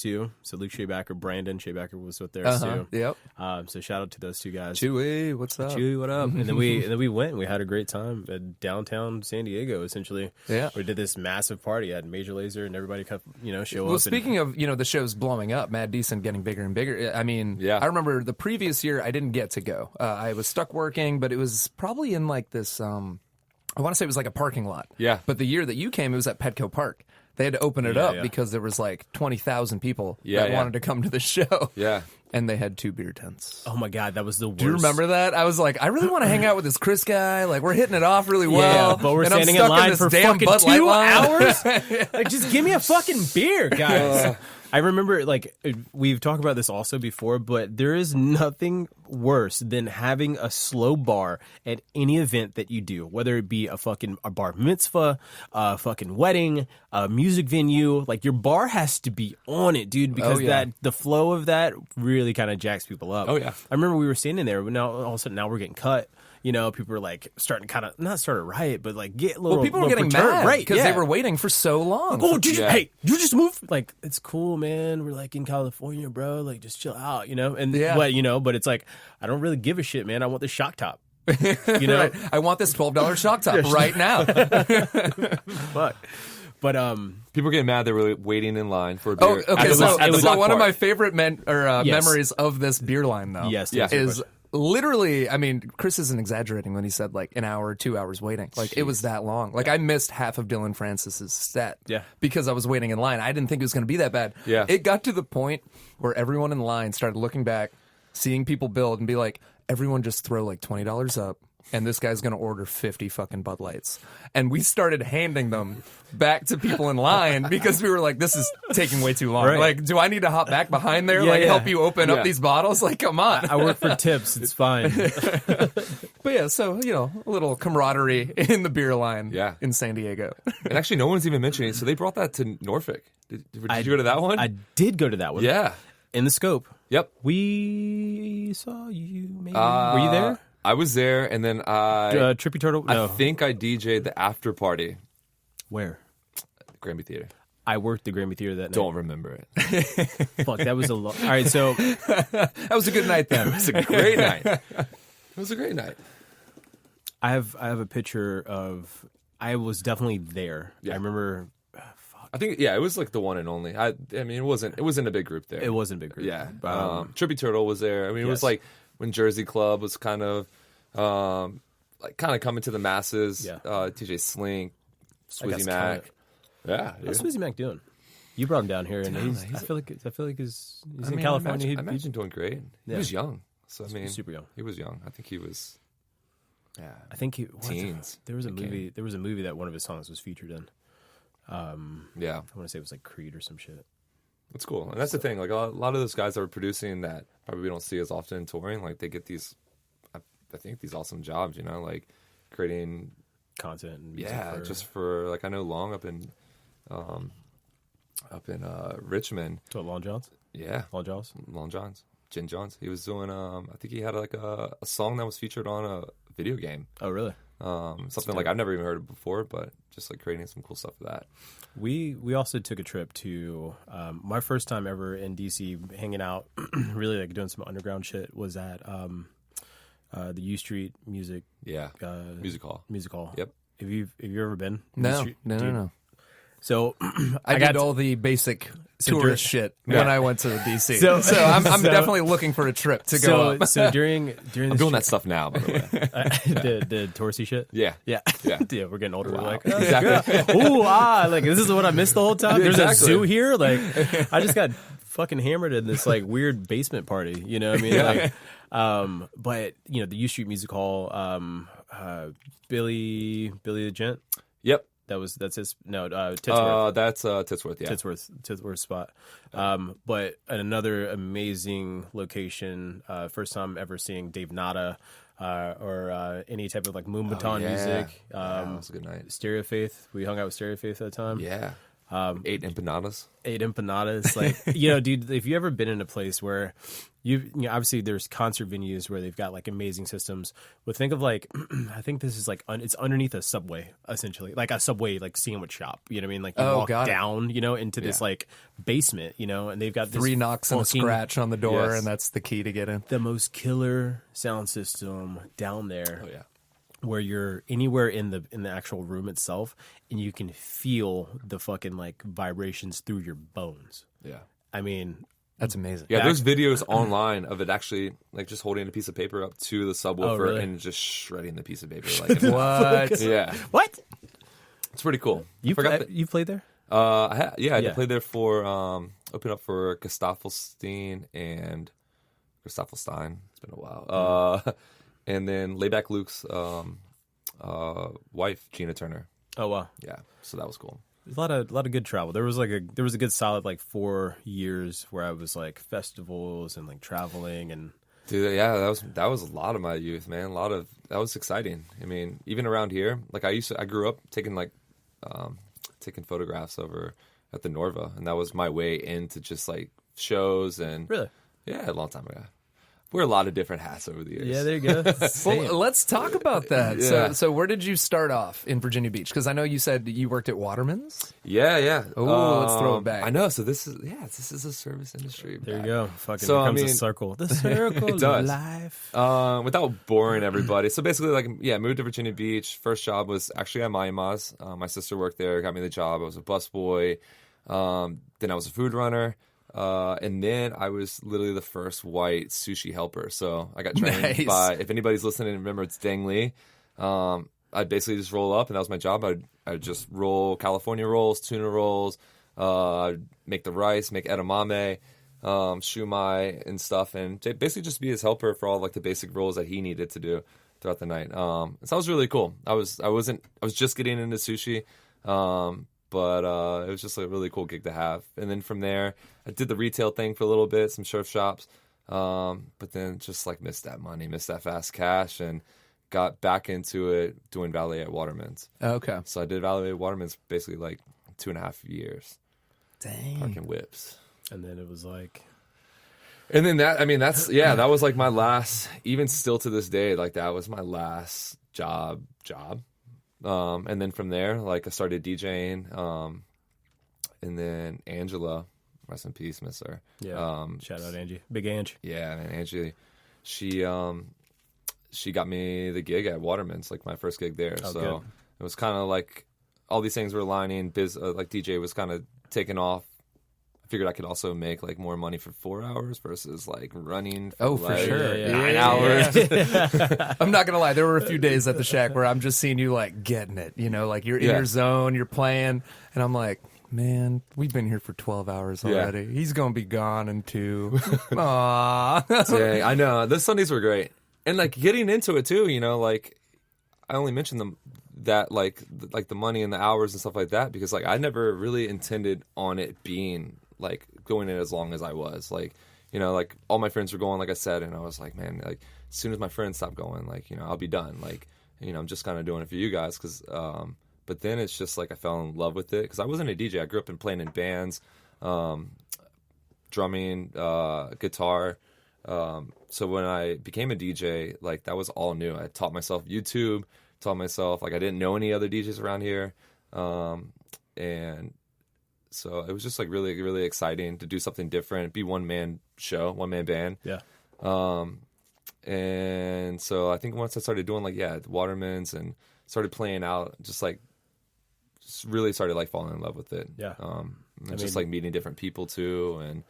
too. So Luke Shabacker, Brandon Shabacker was with theirs too. Yep. So shout out to those two guys. Chewy, what's up? Chewy, what up? And then we went and we had a great time at downtown San Diego. Essentially, we did this massive party. Had Major Lazer and everybody come, show up. Well, speaking of the shows blowing up, Mad Decent getting bigger and bigger. I mean, I remember the previous year I didn't get to go. I was stuck working, but it was probably in like this. I want to say it was like a parking lot. Yeah. But the year that you came, it was at Petco Park. They had to open it up because there was like 20,000 people that wanted to come to the show. Yeah. And they had 2 beer tents. Oh my God, that was the worst. Do you remember that? I was like, I really want to hang out with this Chris guy. Like, we're hitting it off really well. Yeah, but we're and standing I'm in stuck line this for damn fucking Bud Light 2 line. hours. Like, just give me a fucking beer, guys. I remember, like, we've talked about this also before, but there is nothing worse than having a slow bar at any event that you do, whether it be a bar mitzvah, a fucking wedding, a music venue. Like, your bar has to be on it, dude, because the flow of that really kind of jacks people up. Oh, yeah. I remember we were standing there, but now all of a sudden now we're getting cut. People are like starting kind of not start a riot, but like get a little. Well, people were getting perturbed. mad Right? because they were waiting for so long. Oh, hey, you just moved. Like, it's cool, man. We're like in California, bro. Like, just chill out, And but it's like I don't really give a shit, man. I want the shock top. Right. I want this $12 shock top right now. Fuck. But people getting mad. They were waiting in line for a beer. Oh, okay. So one of my favorite Yes. memories of this beer line, though, is literally. I mean, Chris isn't exaggerating when he said like an hour, 2 hours waiting. Like it was that long. Like I missed half of Dylan Francis's set. Because I was waiting in line. I didn't think it was going to be that bad. Yeah. It got to the point where everyone in line started looking back, seeing people build, and be like, everyone just throw like $20 up. And this guy's going to order 50 fucking Bud Lights. And we started handing them back to people in line because we were like, this is taking way too long. Right. Like, do I need to hop back behind there? Help you open up these bottles? Like, come on. I work for tips. It's fine. But yeah, so, a little camaraderie in the beer line in San Diego. And actually, no one's even mentioning it. So they brought that to Norfolk. Did you go to that one? I did go to that one. Yeah. In the Scope. Yep. We saw you, maybe. Were you there? I was there, and then Trippy Turtle? No. I think I DJ'd the after party. Where? Granby Theater. I worked the Granby Theater that night. Don't remember it. Fuck, that was a lot. All right, so... That was a good night then. It was a great night. It was a great night. I have a picture of... I was definitely there. Yeah. I remember... I think, it was like the one and only. I mean, it wasn't a big group there. It wasn't a big group. Yeah. Trippy Turtle was there. I mean, it was like when Jersey Club was kind of coming to the masses. Yeah. TJ Slink, Swizzy Mac. Yeah. How's Swizzy Mac doing? You brought him down here, and I feel like he's in California. I imagine doing great. He was young. So I mean, super young. He was young. I think he was. Yeah. I think teens. There was a movie. There was a movie that one of his songs was featured in. Yeah. I want to say it was like Creed or some shit. That's cool. And that's the thing. Like a lot of those guys that are producing that probably we don't see as often in touring, like they get these, I think these awesome jobs, like creating content and music just for like I know Long up in Richmond. To Long John's? Yeah. Long John's? Long John's. Gin John's. He was doing I think he had like a song that was featured on a video game. Oh really? Something like I've never even heard of before, but just like creating some cool stuff for that. We also took a trip to my first time ever in DC hanging out, really like doing some underground shit was at the U Street Music Music Hall. Yep. Have you ever been? No. So I did all the basic tourist shit when I went to DC. So I'm definitely looking for a trip to go up. So during I'm doing that stuff now, by the way. the touristy shit. Yeah. Yeah. We're getting older. Wow. We're like, Exactly. like this is what I missed the whole time. There's a Exactly. zoo here. Like I just got fucking hammered in this like weird basement party. You know what I mean? Yeah. Like, but the U Street Music Hall. Billy the Gent. Yep. That's his Titsworth. That's Titsworth, yeah. Titsworth spot. But another amazing location. First time ever seeing Dave Nada or any type of like Moon Baton music. That was a good night. Stereo Faith. We hung out with Stereo Faith at the time. Yeah. 8 empanadas. 8 empanadas. Like, you know, dude, if you ever been in a place where you know, obviously there's concert venues where they've got like amazing systems, but think of like, I think this is like, it's underneath a Subway, essentially, like a Subway, like sandwich shop, you know what I mean? Like you walk down, you know, into this like basement, you know, and they've got this 3 knocks and a scratch on the door, Yes. and that's the key to get in. the most killer sound system down there. Oh yeah. Where you're anywhere in the actual room itself, and you can feel the fucking like vibrations through your bones. Yeah. I mean, That's amazing. Yeah, there's videos online of it actually, like, just holding a piece of paper up to the subwoofer really? and just shredding the piece of paper. Like, What? yeah, what? it's pretty cool. You Forgot that- you played there? I Yeah. played there for open up for Gustaffelstein and Gustaffelstein. It's been a while. And then Layback Luke's wife, Gina Turner. Oh wow. Yeah, so that was cool. There's a lot of good travel. There was a good solid like 4 years where I was like festivals and like traveling and Dude, yeah, that was a lot of my youth, man. That was exciting. I mean, even around here, like I grew up taking taking photographs over at the Norva, and that was my way into just like shows and really. yeah, a long time ago. Wear a lot of different hats over the years. Yeah, there you go. Well, let's talk about that. Yeah. So where did you start off in Virginia Beach? Because I know you said you worked at Waterman's. Yeah. Oh, let's throw it back. I know. So this is a service industry. There you go. Fucking So, I becomes mean, a circle. The circle it does. of life. Without boring everybody. So basically, like, yeah, moved to Virginia Beach. First job was actually at Maima's. My sister worked there, got me the job. I was a busboy. Then I was a food runner. And then I was literally the first white sushi helper. So I got trained by, if anybody's listening, remember it's Dang Lee. I'd basically just roll up, and that was my job. I'd just roll California rolls, tuna rolls, make the rice, make edamame, shumai and stuff, and basically just be his helper for all like the basic rolls that he needed to do throughout the night. So that was really cool. I was just getting into sushi. But it was just a really cool gig to have. And then from there, I did the retail thing for a little bit, some surf shops. But then just like missed that money, missed that fast cash, and got back into it doing valet at Waterman's. Okay. So I did valet at Waterman's basically like 2.5 years. Dang. Parking whips. And then it was like, And then that was like my last, even still to this day, like that was my last job. And then from there, like I started DJing, and then Angela, rest in peace, miss her. yeah. Shout out Angie, Big Ange. Yeah, and Angie, she got me the gig at Waterman's, like my first gig there. Oh, so good. it was kind of like all these things were aligning. Like DJ was kind of taking off. I figured I could also make like more money for 4 hours versus like running. For For like sure. 9 hours. I'm not gonna lie. There were a few days at the Shack where I'm just seeing you like getting it. You know, like you're in your zone, you're playing, and I'm like, man, we've been here for 12 hours already. He's gonna be gone in 2. Aww. Dang, I know. Those Sundays were great. And like getting into it too, you know, like I only mentioned that like the money and the hours and stuff like that because like I never really intended on it being like going in as long as I was. Like, you know, like all my friends were going, like I said, and I was like, man, like as soon as my friends stop going, like, you know, I'll be done. Like, you know, I'm just kind of doing it for you guys because but then it's just like I fell in love with it because I wasn't a DJ. I grew up playing in bands, drumming, guitar. So when I became a DJ, like that was all new. I taught myself YouTube, like I didn't know any other DJs around here. And so it was just like really, really exciting to do something different, be one-man band. Yeah. And so I think once I started doing like, the Waterman's and started playing out, just really started like falling in love with it. Yeah. And just like meeting different people too. And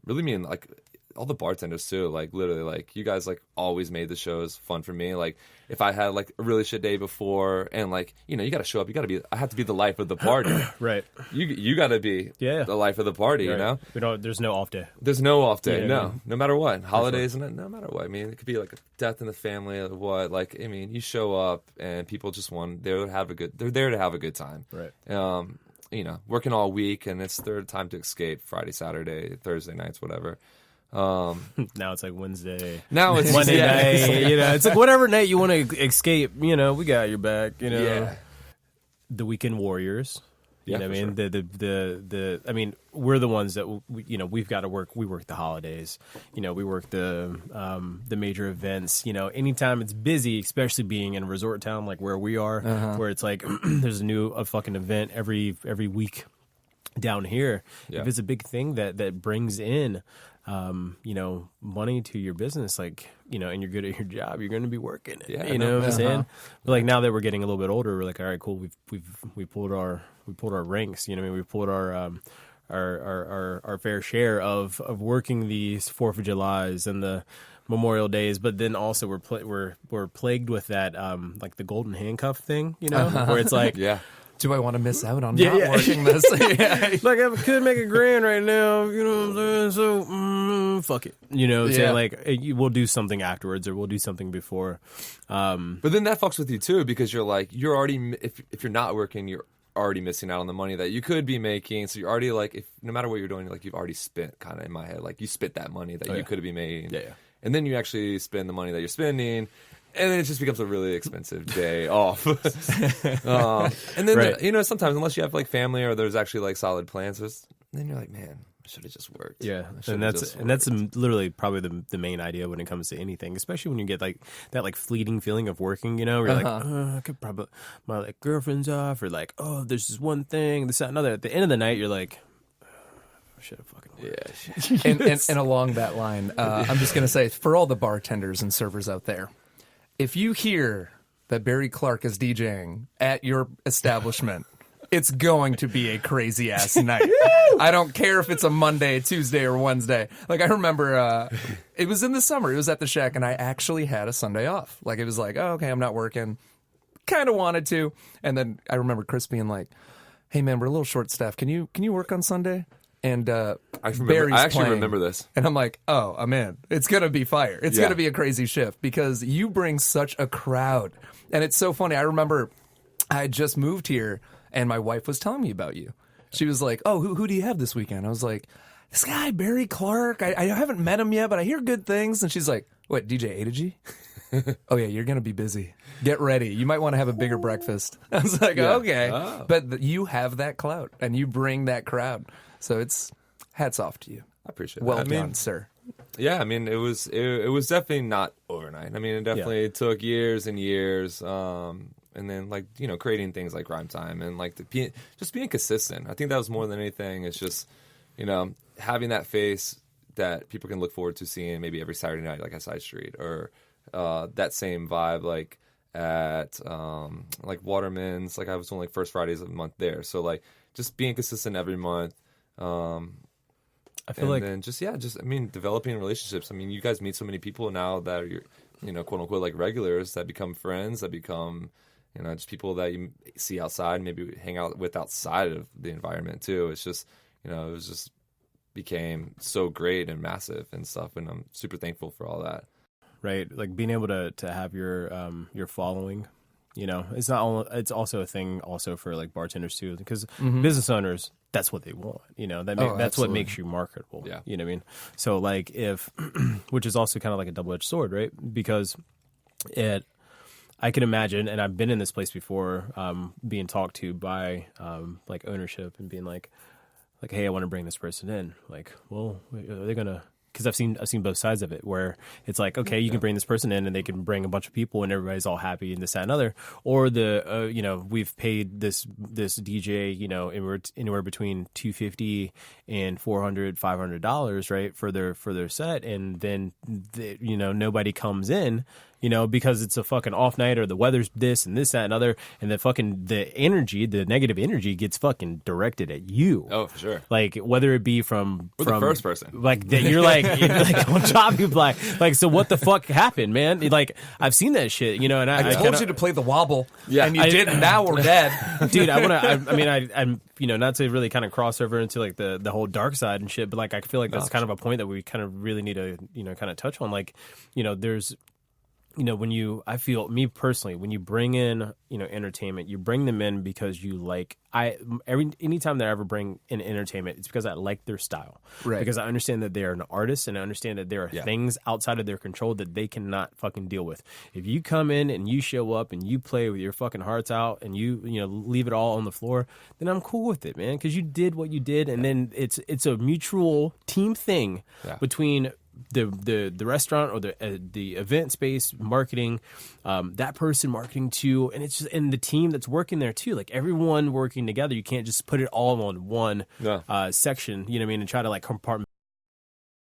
really meeting like all the bartenders too, like literally like you guys like always made the shows fun for me. Like if I had like a really shit day before and like, you know, you got to show up, I have to be the life of the party. Right. You got to be the life of the party, Right. you know? There's no off day. There's no off day, Yeah, no. yeah. No matter what. Holidays, and no matter what. I mean, it could be like a death in the family or what. Like, I mean, you show up and people just they're there to have a good time. Right. You know, working all week and it's their time to escape Friday, Saturday, Thursday nights, whatever. Now it's like Wednesday. Now it's Monday night. You know, it's like whatever night you want to escape. You know, we got your back. You know, Yeah. the Weekend Warriors. You know what I mean? The I mean, we're the ones that we've got to work. We work the holidays. We work the major events. Anytime it's busy, especially being in a resort town like where we are, where it's like there's a fucking event every week down here. Yeah. If it's a big thing that brings in money to your business, like, and you're good at your job, you're going to be working it. Yeah, you know what I'm saying? But like now that we're getting a little bit older, we're like, all right, cool. We pulled our ranks. You know what I mean? We pulled our fair share of working these 4th of Julys and the Memorial Days, but then also we're plagued with that like the golden handcuff thing, where it's like, Yeah. Do I want to miss out on not working this? Like I could make $1,000 right now, you know what I'm saying? So fuck it, saying like we'll do something afterwards or we'll do something before. But then that fucks with you too, because you're already if you're not working, you're already missing out on the money that you could be making. So you're already like, if no matter what you're doing, like you've already spent, kind of in my head, like you spent that money that you could have been making. Yeah. And then you actually spend the money that you're spending. And then it just becomes a really expensive day off. And then, sometimes unless you have like family or there's actually like solid plans, then you're like, man, I should have just worked. Yeah. And that's literally probably the main idea when it comes to anything, especially when you get like that like fleeting feeling of working, where you're like, I could probably, my like girlfriend's off, or like, oh, there's this one thing, this, that, another. At the end of the night, you're like, should have fucking worked. Yeah. And along that line, I'm just going to say, for all the bartenders and servers out there, if you hear that Barry Clark is DJing at your establishment, it's going to be a crazy ass night. I don't care if it's a Monday, Tuesday, or Wednesday. Like I remember, it was in the summer. It was at the Shack, and I actually had a Sunday off. Like it was like, oh, okay, I'm not working. Kind of wanted to, and then I remember Chris being like, "Hey man, we're a little short staffed. Can you work on Sunday?" And I actually remember this. And I'm like, oh, I'm in. It's going to be fire. It's going to be a crazy shift because you bring such a crowd. And it's so funny. I remember I had just moved here and my wife was telling me about you. She was like, oh, who do you have this weekend? I was like, this guy, Barry Clark. I haven't met him yet, but I hear good things. And she's like, what, DJ A to G? Oh, yeah, you're going to be busy. Get ready. You might want to have a bigger breakfast. I was like, okay. Oh. But you have that clout and you bring that crowd. So it's hats off to you. I appreciate it. Well done, sir. Yeah, I mean, it was definitely not overnight. I mean, it definitely took years and years. And then, like, creating things like Rhyme Time and, like, just being consistent. I think that was more than anything. It's just, having that face that people can look forward to seeing maybe every Saturday night, like at Side Street, or that same vibe, like, at, like, Waterman's. Like, I was doing, like, first Fridays of the month there. So, like, just being consistent every month. I feel like, then developing relationships. I mean, you guys meet so many people now that are, quote unquote, like regulars that become friends, that become, just people that you see outside, maybe hang out with outside of the environment too. It's just, it was just became so great and massive and stuff. And I'm super thankful for all that. Right. Like being able to have your following, it's not only, it's also a thing also for like bartenders too, because business owners, that's what they want, that's what makes you marketable. Yeah. You know what I mean? So like which is also kind of like a double-edged sword, right? Because I can imagine, and I've been in this place before, being talked to by like ownership and being like, hey, I want to bring this person in. Like, well, are they gonna? Because I've seen both sides of it, where it's like, okay, you can bring this person in and they can bring a bunch of people and everybody's all happy and this, that, and other. Or we've paid this DJ, anywhere between $250 and $400, $500, right, for their set, and then nobody comes in. Because it's a fucking off night or the weather's this and this, that, and other, and the negative energy gets fucking directed at you. Oh, for sure. Like, whether it be from the first person. Like, that you're like on top, you're like, so what the fuck happened, man? Like, I've seen that shit, and I told you to play the wobble, and you didn't. Now we're dead. Dude, I'm not to really kind of cross over into like the whole dark side and shit, but like, I feel like that's kind of a point that we kind of really need to, kind of touch on. Like, there's I feel me personally, when you bring in, entertainment, you bring them in because you like, anytime that I ever bring in entertainment, it's because I like their style. Right. Because I understand that they are an artist and I understand that there are things outside of their control that they cannot fucking deal with. If you come in and you show up and you play with your fucking hearts out and you leave it all on the floor, then I'm cool with it, man. Because you did what you did, and then it's a mutual team thing between the restaurant or the event space marketing, that person marketing too, and it's just, and the team that's working there too, like everyone working together. You can't just put it all on one section, you know what I mean, and try to like compartment